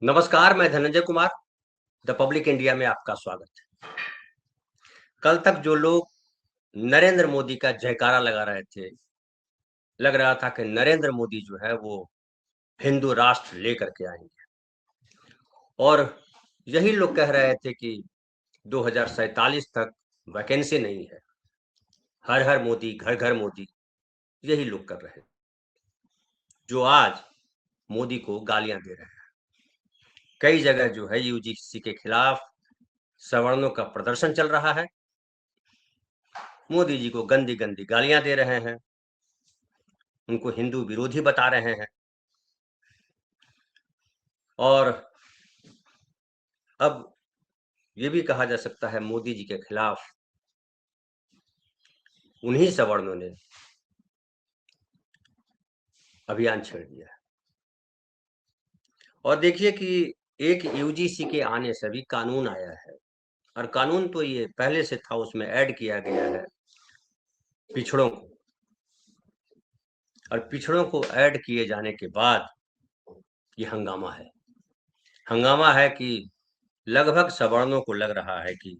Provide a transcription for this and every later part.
नमस्कार, मैं Dhananjay Kumar, the public India में आपका स्वागत है। कल तक जो लोग नरेंद्र मोदी का जयकारा लगा रहे थे, लग रहा था कि नरेंद्र मोदी जो है वो हिंदू राष्ट्र लेकर के आएंगे और यही लोग कह रहे थे कि 2047 तक वैकेंसी नहीं है, हर हर मोदी, घर घर मोदी, यही लोग कर रहे हैं, जो आज मोदी को गालियां दे रहे हैं। कई जगह जो है यूजीसी के खिलाफ सवर्णों का प्रदर्शन चल रहा है, मोदी जी को गंदी गंदी गालियां दे रहे हैं, उनको हिंदू विरोधी बता रहे हैं। और अब ये भी कहा जा सकता है मोदी जी के खिलाफ उन्हीं सवर्णों ने अभियान छेड़ दिया है। और देखिए कि एक यूजीसी के आने से भी कानून आया है, और कानून तो ये पहले से था, उसमें ऐड किया गया है पिछड़ों को, और पिछड़ों को ऐड किए जाने के बाद ये हंगामा है कि लगभग सवर्णों को लग रहा है कि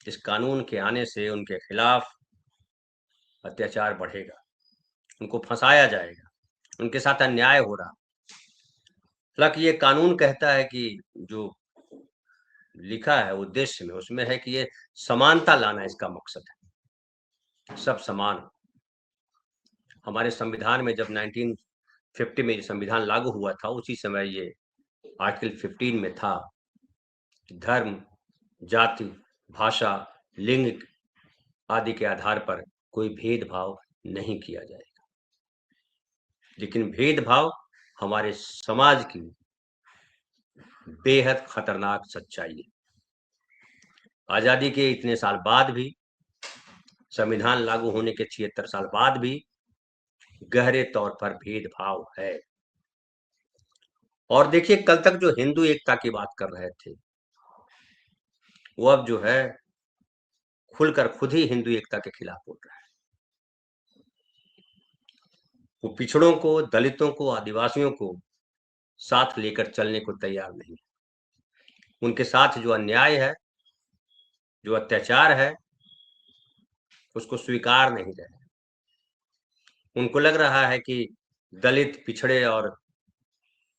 इस कानून के आने से उनके खिलाफ अत्याचार बढ़ेगा, उनको फंसाया जाएगा, उनके साथ अन्याय हो रहा। हालांकि ये कानून कहता है कि जो लिखा है उद्देश्य में, उसमें है कि ये समानता लाना इसका मकसद है, सब समान हो। हमारे संविधान में जब 1950 में संविधान लागू हुआ था, उसी समय ये आर्टिकल 15 में था कि धर्म, जाति, भाषा, लिंग आदि के आधार पर कोई भेदभाव नहीं किया जाएगा। लेकिन भेदभाव हमारे समाज की बेहद खतरनाक सच्चाई है। आजादी के इतने साल बाद भी, संविधान लागू होने के 76 साल बाद भी गहरे तौर पर भेदभाव है। और देखिए, कल तक जो हिंदू एकता की बात कर रहे थे, वो अब जो है खुलकर खुद ही हिंदू एकता के खिलाफ बोल रहा है। वो पिछड़ों को, दलितों को, आदिवासियों को साथ लेकर चलने को तैयार नहीं। उनके साथ जो अन्याय है, जो अत्याचार है, उसको स्वीकार नहीं रहे। उनको लग रहा है कि दलित, पिछड़े और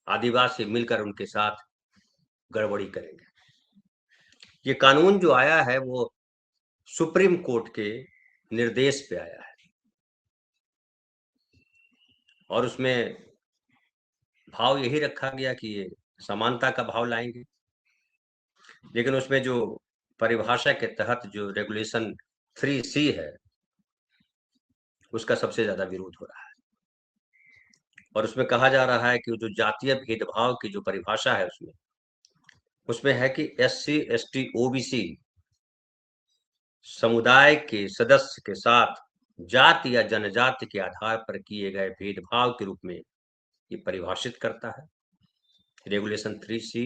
आदिवासी मिलकर उनके साथ गड़बड़ी करेंगे। ये कानून जो आया है वो सुप्रीम कोर्ट के निर्देश पे आया है, और उसमें भाव यही रखा गया कि ये समानता का भाव लाएंगे। लेकिन उसमें जो परिभाषा के तहत जो रेगुलेशन 3C है, उसका सबसे ज्यादा विरोध हो रहा है। और उसमें कहा जा रहा है कि जो जातीय भेदभाव की जो परिभाषा है, उसमें है कि SC, ST, OBC समुदाय के सदस्य के साथ जाति या जनजाति के आधार पर किए गए भेदभाव के रूप में ये परिभाषित करता है रेगुलेशन 3C।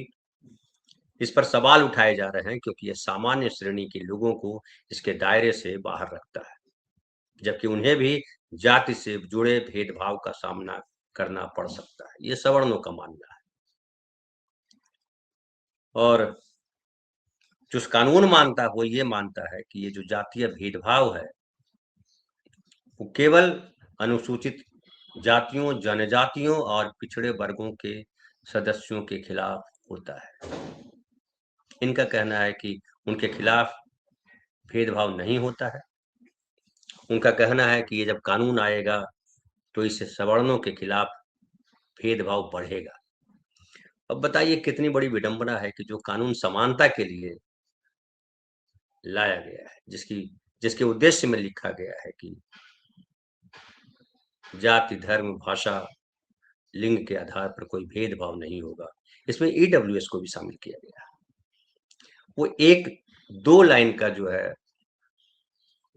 इस पर सवाल उठाए जा रहे हैं क्योंकि यह सामान्य श्रेणी के लोगों को इसके दायरे से बाहर रखता है, जबकि उन्हें भी जाति से जुड़े भेदभाव का सामना करना पड़ सकता है। ये सवर्णों का मानना है। और जो कानून मानता है वो ये मानता है कि ये जो जातीय भेदभाव है वो केवल अनुसूचित जातियों, जनजातियों और पिछड़े वर्गों के सदस्यों के खिलाफ होता है। इनका कहना है कि उनके खिलाफ भेदभाव नहीं होता है। उनका कहना है कि ये जब कानून आएगा तो इससे सवर्णों के खिलाफ भेदभाव बढ़ेगा। अब बताइए कितनी बड़ी विडंबना है कि जो कानून समानता के लिए लाया गया है, जिसके उद्देश्य में लिखा गया है कि जाति, धर्म, भाषा, लिंग के आधार पर कोई भेदभाव नहीं होगा, इसमें EWS को भी शामिल किया गया। वो एक दो लाइन का जो है,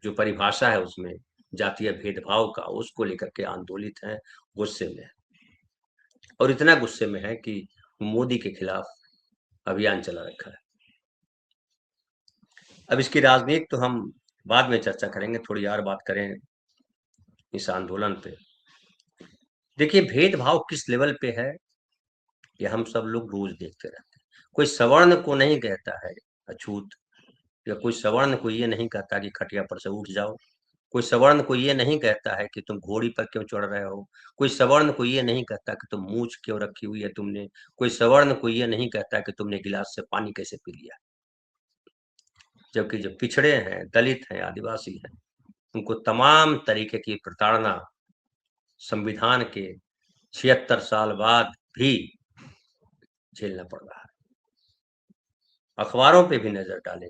जो परिभाषा है उसमें जातीय भेदभाव का, उसको लेकर के आंदोलित है, गुस्से में है। और इतना गुस्से में है कि मोदी के खिलाफ अभियान चला रखा है। अब इसकी राजनीति तो हम बाद में चर्चा करेंगे, थोड़ी और बात करें इस आंदोलन पे। देखिए भेदभाव किस लेवल पे है, ये हम सब लोग रोज देखते रहते हैं। कोई सवर्ण को नहीं कहता है अछूत, या कोई सवर्ण को ये नहीं कहता कि खटिया पर से उठ जाओ। कोई सवर्ण को ये नहीं कहता है कि तुम घोड़ी पर क्यों चढ़ रहे हो। कोई सवर्ण को ये नहीं कहता कि तुम मूंछ क्यों रखी हुई है तुमने। कोई सवर्ण को ये नहीं कहता कि तुमने गिलास से पानी कैसे पी लिया। जबकि जो पिछड़े हैं, दलित हैं, आदिवासी हैं, उनको तमाम तरीके की प्रताड़ना संविधान के 76 साल बाद भी झेलना पड़ रहा है। अखबारों पे भी नजर डालें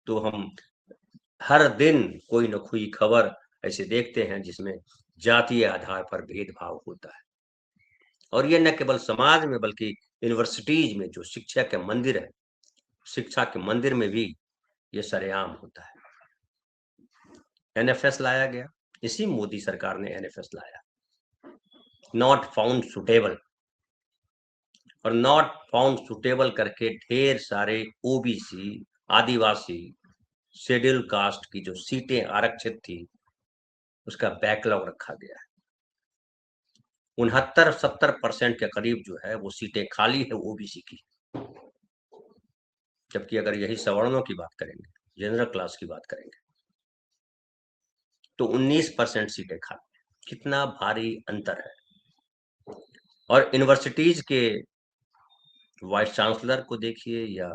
तो हम हर दिन कोई न कोई खबर ऐसे देखते हैं जिसमें जातीय आधार पर भेदभाव होता है। और ये न केवल समाज में बल्कि यूनिवर्सिटीज में जो शिक्षा के मंदिर है, शिक्षा के मंदिर में भी ये सरेआम होता है। एनएफएस लाया गया, इसी मोदी सरकार ने एनएफएस लाया, नॉट फाउंड सुटेबल, और नॉट फाउंड सुटेबल करके ढेर सारे ओबीसी, आदिवासी, शेड्यूल कास्ट की जो सीटें आरक्षित थी उसका बैकलॉग रखा गया है। 69-70% के करीब जो है वो सीटें खाली है ओबीसी की। जबकि अगर यही सवर्णों की बात करेंगे, जनरल क्लास की बात करेंगे, तो 19% सीटें खाली। कितना भारी अंतर है। और यूनिवर्सिटीज के वाइस चांसलर को देखिए या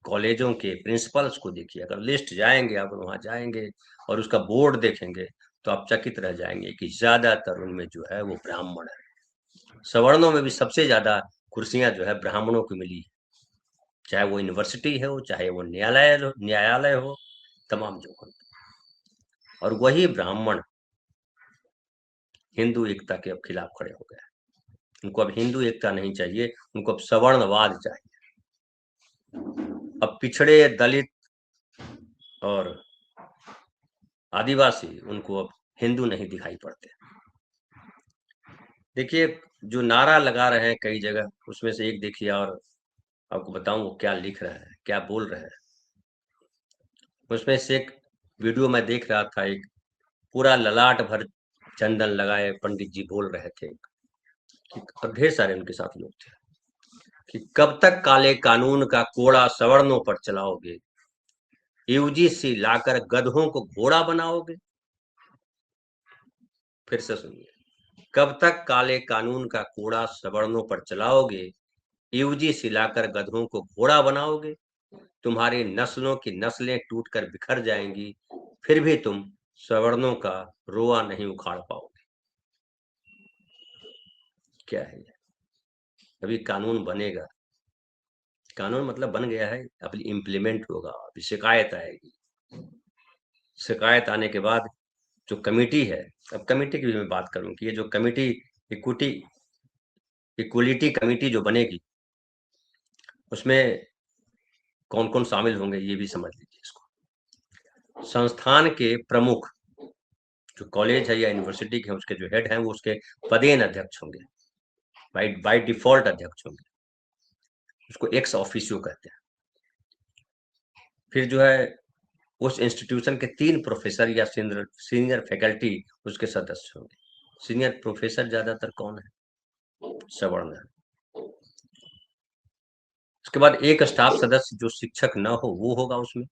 कॉलेजों के प्रिंसिपल्स को देखिए, अगर लिस्ट जाएंगे, आप वहां जाएंगे और उसका बोर्ड देखेंगे तो आप चकित रह जाएंगे कि ज्यादातर उनमें जो है वो ब्राह्मण है। सवर्णों में भी सबसे ज्यादा कुर्सियां जो है ब्राह्मणों को मिली, चाहे वो यूनिवर्सिटी हो, चाहे वो न्यायालय हो, तमाम जगहों। और वही ब्राह्मण हिंदू एकता के अब खिलाफ खड़े हो गए। उनको अब हिंदू एकता नहीं चाहिए, उनको अब सवर्णवाद चाहिए। अब पिछड़े, दलित और आदिवासी उनको अब हिंदू नहीं दिखाई पड़ते। देखिए, जो नारा लगा रहे हैं कई जगह, उसमें से एक देखिए, और आपको बताऊं वो क्या लिख रहे हैं, क्या बोल रहे हैं। उसमें से एक वीडियो मैं देख रहा था, एक पूरा ललाट भर चंदन लगाए पंडित जी बोल रहे थे कि, और ढेर सारे उनके साथ लोग थे, कि कब तक काले कानून का कोड़ा सवर्णों पर चलाओगे, यूजीसी लाकर गधों को घोड़ा बनाओगे। फिर से सुनिए, कब तक काले कानून का कोड़ा सवर्णों पर चलाओगे, यूजीसी लाकर गधों को घोड़ा बनाओगे। तुम्हारी नस्लों की नस्लें टूटकर बिखर जाएंगी, फिर भी तुम सवर्णों का रोआ नहीं उखाड़ पाओगे। क्या है ये? अभी कानून बनेगा, कानून मतलब बन गया है, अभी इम्प्लीमेंट होगा, अभी शिकायत आएगी। शिकायत आने के बाद जो कमेटी है, अब कमेटी की भी मैं बात करूं कि ये जो कमेटी, इक्विटी इक्वलिटी कमेटी जो बनेगी, उसमें कौन कौन शामिल होंगे ये भी समझ लीजिए इसको। संस्थान के प्रमुख, जो कॉलेज है या यूनिवर्सिटी के उसके जो हेड हैं, वो उसके पदेन अध्यक्ष होंगे, बाय डिफॉल्ट अध्यक्ष होंगे, उसको एक्स ऑफिशियो कहते हैं। फिर जो है उस इंस्टीट्यूशन के 3 प्रोफेसर या सीनियर फैकल्टी उसके सदस्य होंगे। सीनियर प्रोफेसर ज्यादातर कौन है? सवर्ण है। उसके बाद एक स्टाफ सदस्य जो शिक्षक न हो वो होगा उसमें,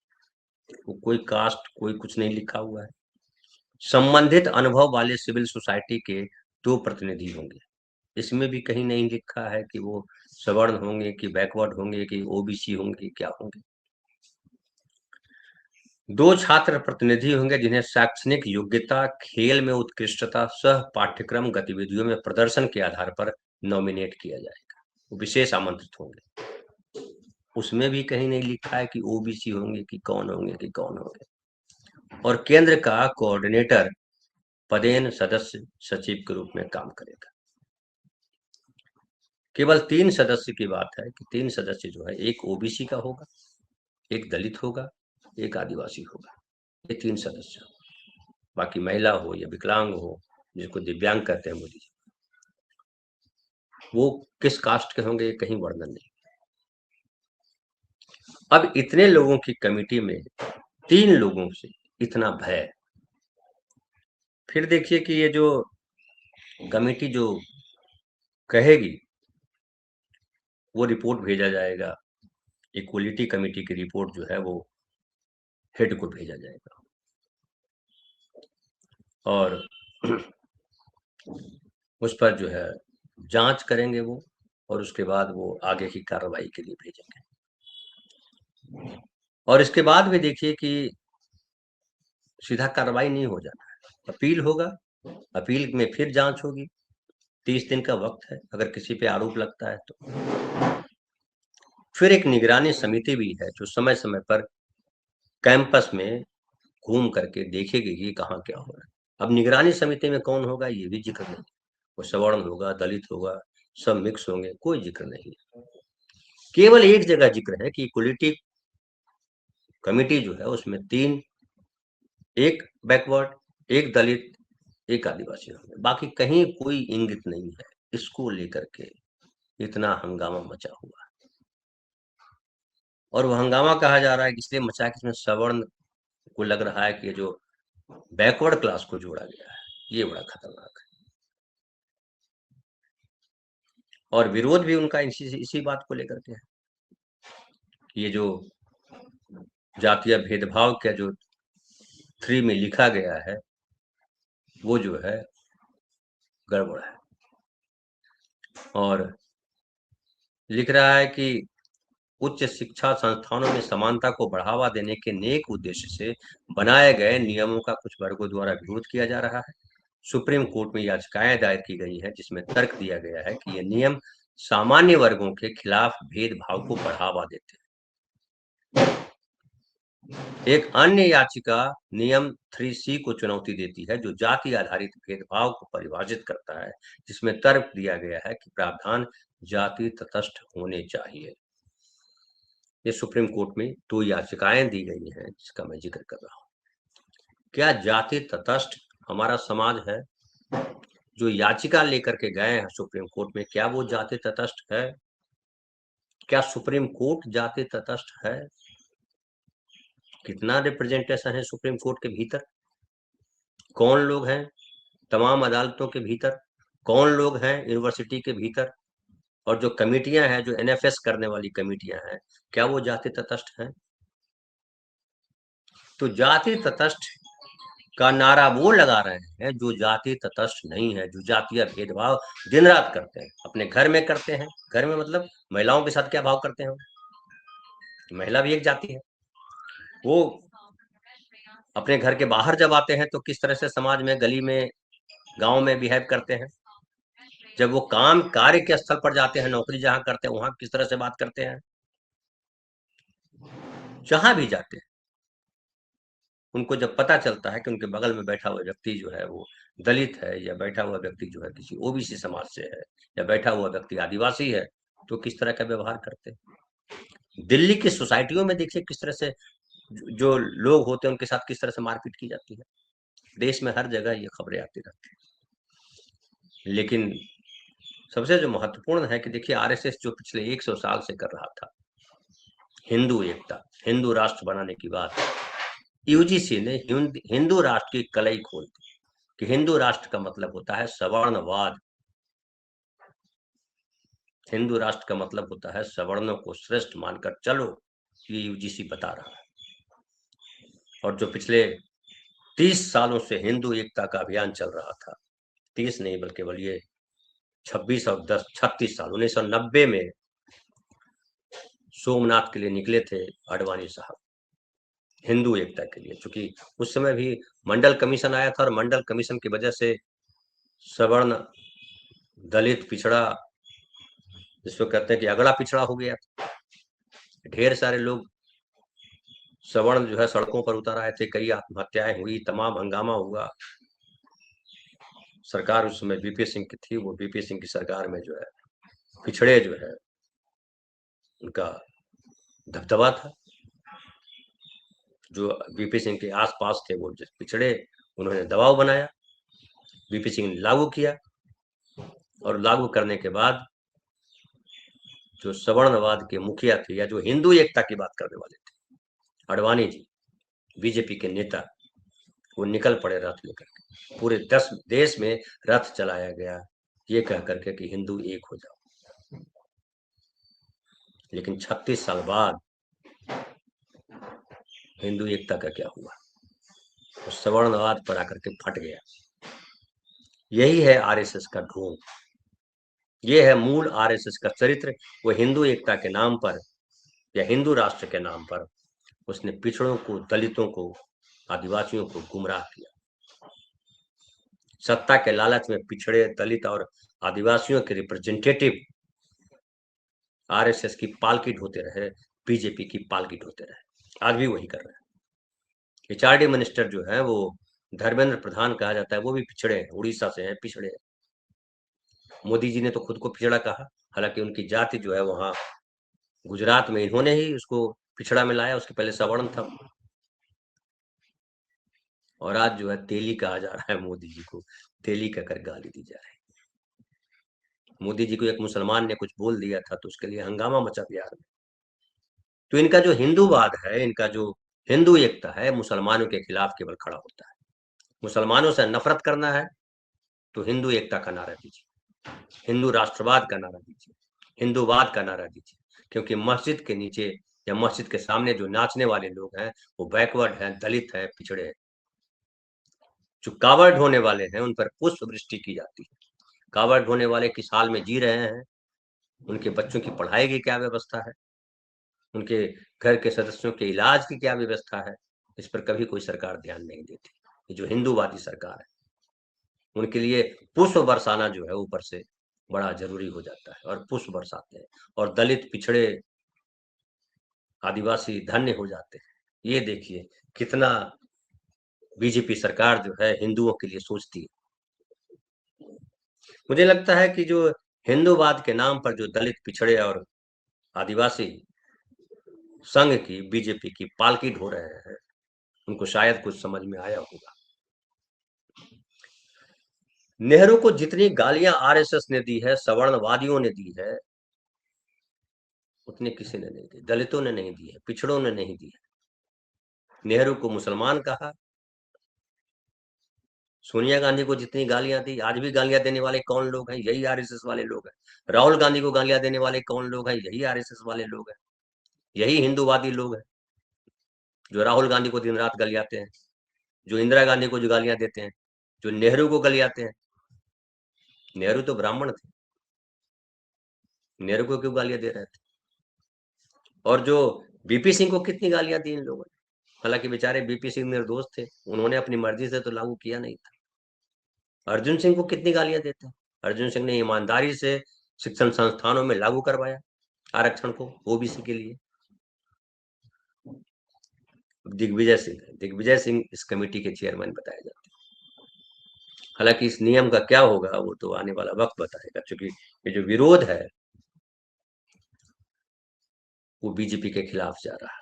वो कोई कास्ट कोई कुछ नहीं लिखा हुआ है। संबंधित अनुभव वाले सिविल सोसाइटी के 2 प्रतिनिधि होंगे। इसमें भी कहीं नहीं लिखा है कि वो सवर्ण होंगे कि बैकवर्ड होंगे कि ओबीसी होंगे, क्या होंगे। 2 छात्र प्रतिनिधि होंगे जिन्हें शैक्षणिक योग्यता, खेल में उत्कृष्टता, सह पाठ्यक्रम गतिविधियों में प्रदर्शन के आधार पर नॉमिनेट किया जाएगा, वो विशेष आमंत्रित होंगे। उसमें भी कहीं नहीं लिखा है कि ओबीसी होंगे कि कौन होंगे कि कौन होंगे। और केंद्र का कोऑर्डिनेटर पदेन सदस्य सचिव के रूप में काम करेगा। केवल 3 सदस्य की बात है कि 3 सदस्य जो है, एक ओबीसी का होगा, एक दलित होगा, एक आदिवासी होगा, ये 3 सदस्य। बाकी महिला हो या विकलांग हो, जिसको दिव्यांग कहते हैं मोदी जी, वो किस कास्ट के होंगे कहीं वर्णन नहीं। अब इतने लोगों की कमेटी में 3 लोगों से इतना भय। फिर देखिए कि ये जो कमेटी जो कहेगी वो रिपोर्ट भेजा जाएगा, इक्वलिटी कमेटी की रिपोर्ट जो है वो हेड को भेजा जाएगा और उस पर जो है जांच करेंगे वो, और उसके बाद वो आगे की कार्रवाई के लिए भेजेंगे। और इसके बाद भी देखिए कि सीधा कार्रवाई नहीं हो जाना है, अपील होगा, अपील में फिर जांच होगी, 30 दिन का वक्त है अगर किसी पे आरोप लगता है तो। फिर एक निगरानी समिति भी है जो समय समय पर कैंपस में घूम करके देखेगी कि कहाँ क्या हो रहा है। अब निगरानी समिति में कौन होगा ये भी जिक्र नहीं, वो सवर्ण होगा, दलित होगा, सब मिक्स होंगे, कोई जिक्र नहीं। केवल एक जगह जिक्र है कि इक्वलिटी कमेटी जो है उसमें 3, एक बैकवर्ड, एक दलित, एक आदिवासी होंगे, बाकी कहीं कोई इंगित नहीं है। इसको लेकर के इतना हंगामा मचा हुआ है, और वो हंगामा कहा जा रहा है कि इसलिए मचा कि इसमें सवर्ण को लग रहा है कि ये जो बैकवर्ड क्लास को जोड़ा गया है ये बड़ा खतरनाक है। और विरोध भी उनका इसी बात को लेकर के है, ये जो जातीय भेदभाव का जो 3 में लिखा गया है वो जो है गड़बड़ है। और लिख रहा है कि उच्च शिक्षा संस्थानों में समानता को बढ़ावा देने के नेक उद्देश्य से बनाए गए नियमों का कुछ वर्गों द्वारा विरोध किया जा रहा है। सुप्रीम कोर्ट में याचिकाएं दायर की गई हैं जिसमें तर्क दिया गया है कि ये नियम सामान्य वर्गों के खिलाफ भेदभाव को बढ़ावा देते हैं। एक अन्य याचिका नियम 3C को चुनौती देती है जो जाति आधारित भेदभाव को परिभाषित करता है, जिसमें तर्क दिया गया है कि प्रावधान जाति तटस्थ होने चाहिए। ये सुप्रीम कोर्ट में 2 याचिकाएं दी गई हैं जिसका मैं जिक्र कर रहा हूँ। क्या जाति तटस्थ हमारा समाज है? जो याचिका लेकर के गए हैं सुप्रीम कोर्ट में, क्या वो जाति तटस्थ है? क्या सुप्रीम कोर्ट जाति तटस्थ है? कितना रिप्रेजेंटेशन है सुप्रीम कोर्ट के भीतर? कौन लोग हैं तमाम अदालतों के भीतर? कौन लोग हैं यूनिवर्सिटी के भीतर? और जो कमिटियां हैं, जो एनएफएस करने वाली कमिटियां हैं, क्या वो जाति तटस्थ हैं? तो जाति तटस्थ का नारा वो लगा रहे हैं जो जाति तटस्थ नहीं है, जो जातीय भेदभाव दिन रात करते हैं, अपने घर में करते हैं। घर में मतलब महिलाओं के साथ क्या भाव करते हैं? महिला भी एक जाति है। वो अपने घर के बाहर जब आते हैं तो किस तरह से समाज में, गली में, गांव में बिहेव करते हैं। जब वो काम कार्य के स्थल पर जाते हैं, नौकरी जहां करते हैं, वहां किस तरह से बात करते हैं। जहां भी जाते हैं उनको जब पता चलता है कि उनके बगल में बैठा हुआ व्यक्ति जो है वो दलित है, या बैठा हुआ व्यक्ति जो है किसी ओबीसी समाज से है, या बैठा हुआ व्यक्ति आदिवासी है, तो किस तरह का व्यवहार करते हैं। दिल्ली की सोसाइटियों में देखिए किस तरह से जो लोग होते हैं उनके साथ किस तरह से मारपीट की जाती है। देश में हर जगह ये खबरें आती रहती है। लेकिन सबसे जो महत्वपूर्ण है कि देखिए आरएसएस जो पिछले 100 साल से कर रहा था हिंदू एकता, हिंदू राष्ट्र बनाने की बात, यूजीसी ने हिंदू राष्ट्र की कलई खोल दी कि हिंदू राष्ट्र का मतलब होता है सवर्णवाद। हिंदू राष्ट्र का मतलब होता है सवर्णों को श्रेष्ठ मानकर चलो, ये यूजीसी बता रहा है। और जो पिछले 30 सालों से हिंदू एकता का अभियान चल रहा था, 30 नहीं बल्कि केवल ये 26 और 10 36 साल, 1990 में सोमनाथ के लिए निकले थे आडवाणी साहब हिंदू एकता के लिए, क्योंकि उस समय भी मंडल कमीशन आया था और मंडल कमीशन की वजह से सवर्ण, दलित, पिछड़ा, जिसको कहते हैं कि अगड़ा पिछड़ा हो गया। ढेर सारे लोग सवर्ण जो है सड़कों पर उतर आए थे, कई आत्महत्याएं हुई, तमाम हंगामा हुआ। सरकार उस समय बीपी सिंह की थी, वो बीपी सिंह की सरकार में जो है पिछड़े जो है उनका दबदबा था। जो बीपी सिंह के आसपास थे वो पिछड़े, उन्होंने दबाव बनाया, बीपी सिंह ने लागू किया, और लागू करने के बाद जो सवर्णवाद के मुखिया थे या जो हिंदू एकता की बात करने वाले थे, आडवाणी जी, बीजेपी के नेता, वो निकल पड़े रथ लेकर के। पूरे 10 देश में रथ चलाया गया, ये कह करके कि हिंदू एक हो जाओ। लेकिन 36 साल बाद हिंदू एकता का क्या हुआ? तो सवर्णवाद पर आकर के फट गया। यही है आरएसएस का ढोंग, ये है मूल आरएसएस का चरित्र। वो हिंदू एकता के नाम पर या हिंदू राष्ट्र के नाम पर उसने पिछड़ों को, दलितों को, आदिवासियों को गुमराह किया। सत्ता के लालच में पिछड़े, दलित और आदिवासियों के रिप्रेजेंटेटिव आरएसएस की पालकी ढोते रहे, बीजेपी की पालकी ढोते रहे। आज भी वही कर रहे हैं। एचआरडी मिनिस्टर जो है वो धर्मेंद्र प्रधान कहा जाता है, वो भी पिछड़े हैं, उड़ीसा से हैं, पिछड़े हैं। मोदी जी ने तो खुद को पिछड़ा कहा, हालांकि उनकी जाति जो है वहां गुजरात में इन्होंने ही उसको पिछड़ा में लाया, उसके पहले सवर्ण था। और आज जो है तेली कहा जा रहा है, मोदी जी को तेली कहकर गाली दी जा रही है। मोदी जी को एक मुसलमान ने कुछ बोल दिया था तो उसके लिए हंगामा मचा बिहार में। तो इनका जो हिंदूवाद है, इनका जो हिंदू एकता है, मुसलमानों के खिलाफ केवल खड़ा होता है। मुसलमानों से नफरत करना है तो हिंदू एकता का नारा दीजिए, हिंदू राष्ट्रवाद का नारा दीजिए, हिंदूवाद का नारा दीजिए। क्योंकि मस्जिद के नीचे या मस्जिद के सामने जो नाचने वाले लोग हैं वो बैकवर्ड हैं, दलित हैं, पिछड़े हैं। जो कावड़ ढोने वाले हैं उन पर पुष्प वृष्टि की जाती है। कावड़ ढोने वाले किस हाल में जी रहे हैं, उनके बच्चों की पढ़ाई की क्या व्यवस्था है, उनके घर के सदस्यों के इलाज की क्या व्यवस्था है, इस पर कभी कोई सरकार ध्यान नहीं देती। ये जो हिंदूवादी सरकार है, उनके लिए पुष्प बरसाना जो है ऊपर से बड़ा जरूरी हो जाता है, और पुष्प बरसाते हैं और दलित, पिछड़े, आदिवासी धन्य हो जाते हैं। ये देखिए कितना बीजेपी सरकार जो है हिंदुओं के लिए सोचती है। मुझे लगता है कि जो हिंदूवाद के नाम पर जो दलित, पिछड़े और आदिवासी संघ की, बीजेपी की पालकी ढो रहे हैं, उनको शायद कुछ समझ में आया होगा। नेहरू को जितनी गालियां आरएसएस ने दी है, सवर्णवादियों ने दी है, उतनी किसी ने नहीं दी। दलितों ने नहीं दी है, पिछड़ों ने नहीं दी है। नेहरू को मुसलमान कहा। सोनिया गांधी को जितनी गालियां दी, आज भी गालियां देने वाले कौन लोग हैं? यही आरएसएस वाले लोग हैं। राहुल गांधी को गालियां देने वाले कौन लोग हैं? यही आरएसएस वाले लोग हैं। यही हिंदूवादी लोग हैं जो राहुल गांधी को दिन रात गलियाते हैं, जो इंदिरा गांधी को जो गालियां देते हैं, जो नेहरू को गलियाते हैं। नेहरू तो ब्राह्मण थे, नेहरू को क्यों गालियां दे रहे थे? और जो बीपी सिंह को कितनी गालियां दी इन लोगों ने, हालांकि बेचारे बीपी सिंह निर्दोष थे, उन्होंने अपनी मर्जी से तो लागू किया नहीं था। अर्जुन सिंह को कितनी गालियां देते हैं? अर्जुन सिंह ने ईमानदारी से शिक्षण संस्थानों में लागू करवाया आरक्षण को, ओबीसी के लिए। दिग्विजय सिंह इस कमेटी के चेयरमैन बताए जाते हैं। हालांकि इस नियम का क्या होगा वो तो आने वाला वक्त बताएगा, क्योंकि ये जो विरोध है वो बीजेपी के खिलाफ जा रहा है।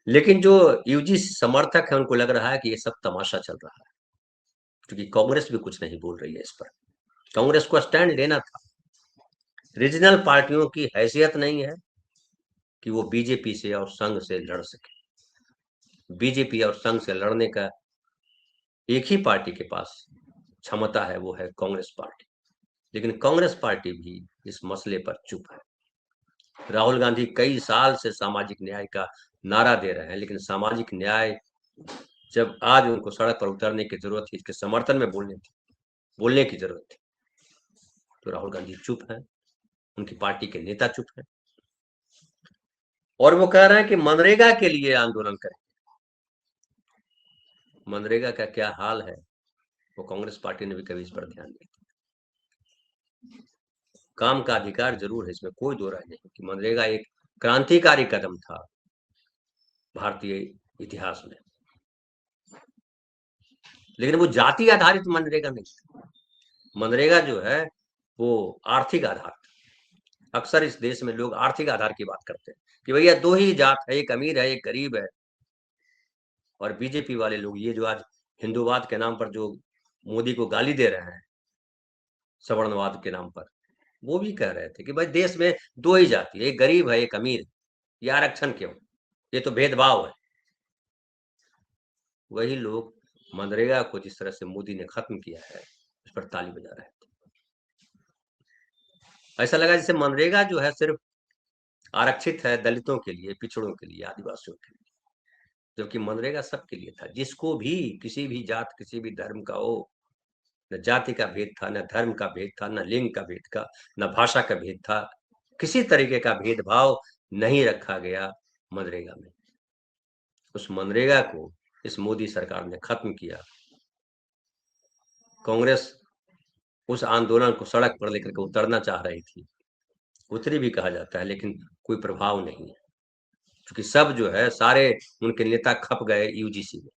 लेकिन जो यूजी समर्थक है उनको लग रहा है कि ये सब तमाशा चल रहा है, क्योंकि कांग्रेस भी कुछ नहीं बोल रही है इस पर। कांग्रेस को स्टैंड लेना था। रीजनल पार्टियों की हैसियत नहीं है कि वो बीजेपी से और संघ से लड़ सके। बीजेपी और संघ से लड़ने का एक ही पार्टी के पास क्षमता है, वो है कांग्रेस पार्टी। लेकिन कांग्रेस पार्टी भी इस मसले पर चुप है। राहुल गांधी कई साल से सामाजिक न्याय का नारा दे रहे हैं, लेकिन सामाजिक न्याय जब आज उनको सड़क पर उतरने की जरूरत थी, इसके समर्थन में बोलने की जरूरत थी, तो राहुल गांधी चुप है, उनकी पार्टी के नेता चुप है। और वो कह रहे हैं कि मनरेगा के लिए आंदोलन करें। मनरेगा का क्या हाल है वो कांग्रेस पार्टी ने भी कभी इस पर ध्यान नहीं दिया। काम का अधिकार जरूर है, इसमें कोई दो राय नहीं कि मनरेगा एक क्रांतिकारी कदम था भारतीय इतिहास में, लेकिन वो जाति आधारित मनरेगा नहीं था। मनरेगा जो है वो आर्थिक आधार। अक्सर इस देश में लोग आर्थिक आधार की बात करते हैं कि भैया दो ही जात है, एक अमीर है, एक गरीब है। और बीजेपी वाले लोग ये जो आज हिंदूवाद के नाम पर जो मोदी को गाली दे रहे हैं, सवर्णवाद के नाम पर, वो भी कह रहे थे कि भाई देश में दो ही जाति है, एक गरीब है, एक अमीर है, ये आरक्षण क्यों? ये तो भेदभाव है। वही लोग मनरेगा को जिस तरह से मोदी ने खत्म किया है, उस पर ताली बजा रहे थे। ऐसा लगा जैसे मनरेगा जो है सिर्फ आरक्षित है दलितों के लिए, पिछड़ों के लिए, आदिवासियों के लिए, जबकि मनरेगा सबके लिए था। जिसको भी किसी भी जात, किसी भी धर्म का हो, न जाति का भेद था, न धर्म का भेद था, न लिंग का भेद था, न भाषा का भेद था, किसी तरीके का भेदभाव नहीं रखा गया मनरेगा में। उस मनरेगा को इस मोदी सरकार ने खत्म किया। कांग्रेस उस आंदोलन को सड़क पर लेकर के उतरना चाह रही थी, उतरी भी कहा जाता है, लेकिन कोई प्रभाव नहीं है, क्योंकि सब जो है सारे उनके नेता खप गए यूजीसी में।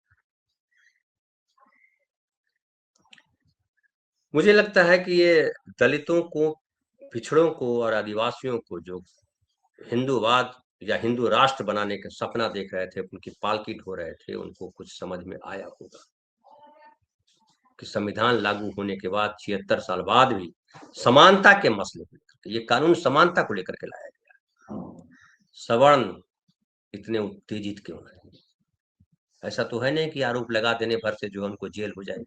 मुझे लगता है कि ये दलितों को, पिछड़ों को और आदिवासियों को जो हिंदूवाद या हिंदू राष्ट्र बनाने का सपना देख रहे थे, उनकी पालकी ढो रहे थे, उनको कुछ समझ में आया होगा कि संविधान लागू होने के बाद 76 साल बाद भी समानता के मसले को लेकर, ये कानून समानता को लेकर के लाया गया। सवर्ण इतने उत्तेजित क्यों है? ऐसा तो है नहीं कि आरोप लगा देने भर से जो उनको जेल हो जाए।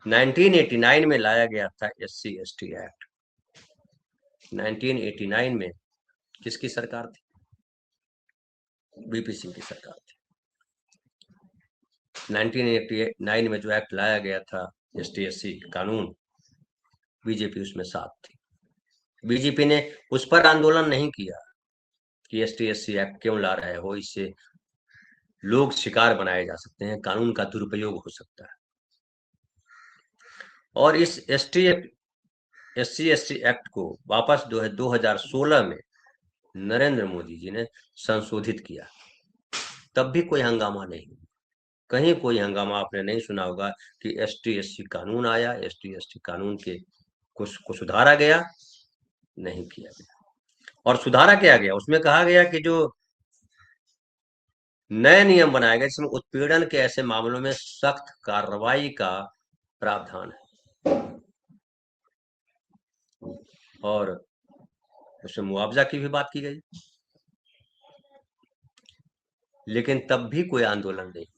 1989 में लाया गया था SC ST एक्ट। 1989 में किसकी सरकार थी? बीपी सिंह की सरकार थी। 1989 में जो एक्ट लाया गया था ST SC कानून, बीजेपी उसमें साथ थी। बीजेपी ने उस पर आंदोलन नहीं किया कि ST SC एक्ट क्यों ला रहे हो, इससे लोग शिकार बनाए जा सकते हैं, कानून का दुरुपयोग हो सकता है। और इस SC ST एक्ट को वापस 2016 में नरेंद्र मोदी जी ने संशोधित किया। तब भी कोई हंगामा नहीं, कहीं कोई हंगामा आपने नहीं सुना होगा कि ST SC कानून आया, ST ST कानून के कुछ को सुधारा गया, नहीं किया गया। और सुधारा क्या गया, उसमें कहा गया कि जो नए नियम बनाए गए जिसमें उत्पीड़न के ऐसे मामलों में सख्त कार्रवाई का प्रावधान है, और उसमें मुआवजा की भी बात की गई। लेकिन तब भी कोई आंदोलन नहीं हुआ।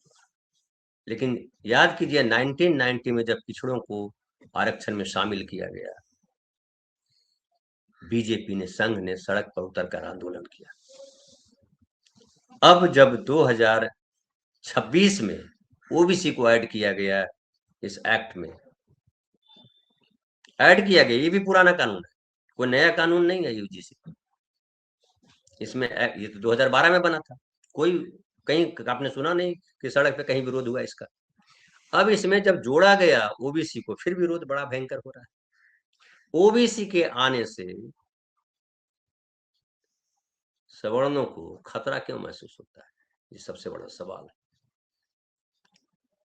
लेकिन याद कीजिए 1990 में जब पिछड़ों को आरक्षण में शामिल किया गया, बीजेपी ने, संघ ने सड़क पर उतरकर आंदोलन किया। अब जब 2026 में ओबीसी को ऐड किया गया इस एक्ट में, ऐड किया गया, ये भी पुराना कानून है, कोई नया कानून नहीं है यूजीसी। इसमें ये तो 2012 में बना था, कोई कहीं आपने सुना नहीं कि सड़क पे कहीं विरोध हुआ इसका। अब इसमें जब जोड़ा गया ओबीसी को, फिर विरोध बड़ा भयंकर हो रहा है। ओबीसी के आने से सवर्णों को खतरा क्यों महसूस होता है, ये सबसे बड़ा सवाल है।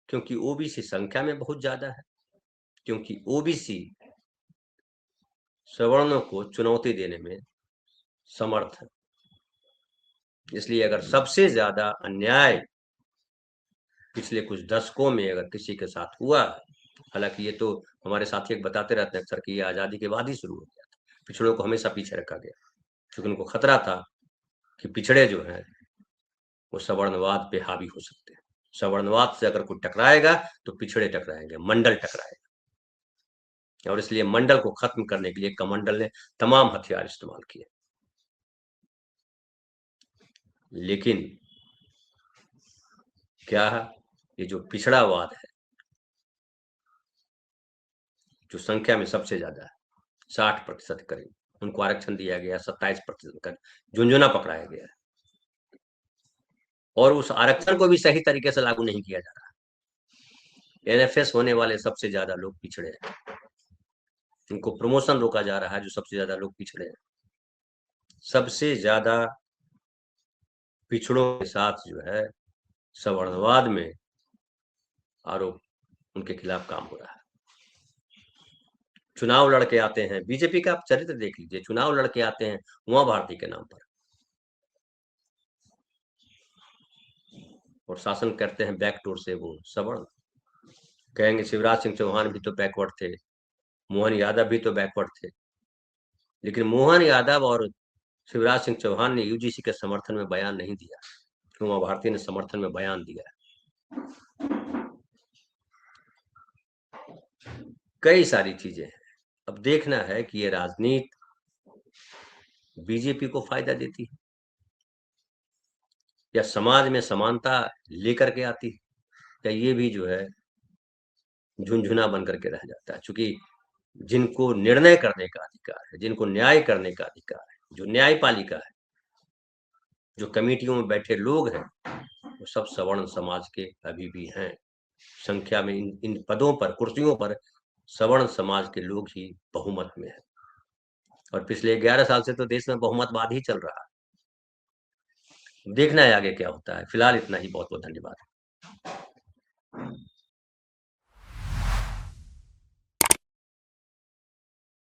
क्योंकि ओबीसी संख्या में बहुत ज्यादा है, क्योंकि ओबीसी सवर्णों को चुनौती देने में समर्थ है। इसलिए अगर सबसे ज्यादा अन्याय पिछले कुछ दशकों में अगर किसी के साथ हुआ, हालांकि ये तो हमारे साथी एक बताते रहते हैं अक्सर कि ये आजादी के बाद ही शुरू हो गया था, पिछड़ों को हमेशा पीछे रखा गया, क्योंकि उनको खतरा था कि पिछड़े जो हैं वो सवर्णवाद पे हावी हो सकते हैं। सवर्णवाद से अगर कोई टकराएगा तो पिछड़े टकराएंगे, मंडल टकराएगा, और इसलिए मंडल को खत्म करने के लिए कमंडल ने तमाम हथियार इस्तेमाल किए। लेकिन क्या है, ये जो पिछड़ावाद है, जो संख्या में सबसे ज्यादा है, 60% करीब, उनको आरक्षण दिया गया, 27% का झुंझुना पकड़ाया गया है, और उस आरक्षण को भी सही तरीके से लागू नहीं किया जा रहा। NFS होने वाले सबसे ज्यादा लोग पिछड़े हैं, उनको प्रमोशन रोका जा रहा है, जो सबसे ज्यादा लोग पिछड़े हैं। सबसे ज्यादा पिछड़ों के साथ जो है सवर्णवाद में आरोप, उनके खिलाफ काम हो रहा है। चुनाव लड़के आते हैं, बीजेपी का आप चरित्र देख लीजिए, चुनाव लड़के आते हैं उमा भारती के नाम पर, और शासन करते हैं बैकडोर से वो सवर्ण। कहेंगे शिवराज सिंह चौहान भी तो बैकवर्ड थे, मोहन यादव भी तो बैकवर्ड थे, लेकिन मोहन यादव और शिवराज सिंह चौहान ने यूजीसी के समर्थन में बयान नहीं दिया, उमा भारती ने समर्थन में बयान दिया। कई सारी चीजें हैं। अब अब देखना है कि ये राजनीति बीजेपी को फायदा देती है या समाज में समानता लेकर के आती है, या ये भी जो है झुनझुना बन करके रह जाता है। चूंकि जिनको निर्णय करने का अधिकार है, जिनको न्याय करने का अधिकार है, जो न्यायपालिका है, जो कमेटियों में बैठे लोग हैं, वो सब सवर्ण समाज के अभी भी हैं। संख्या में इन पदों पर, कुर्सियों पर सवर्ण समाज के लोग ही बहुमत में है। और पिछले 11 साल से तो देश में बहुमतवाद ही चल रहा है। देखना है आगे क्या होता है। फिलहाल इतना ही। बहुत बहुत धन्यवाद।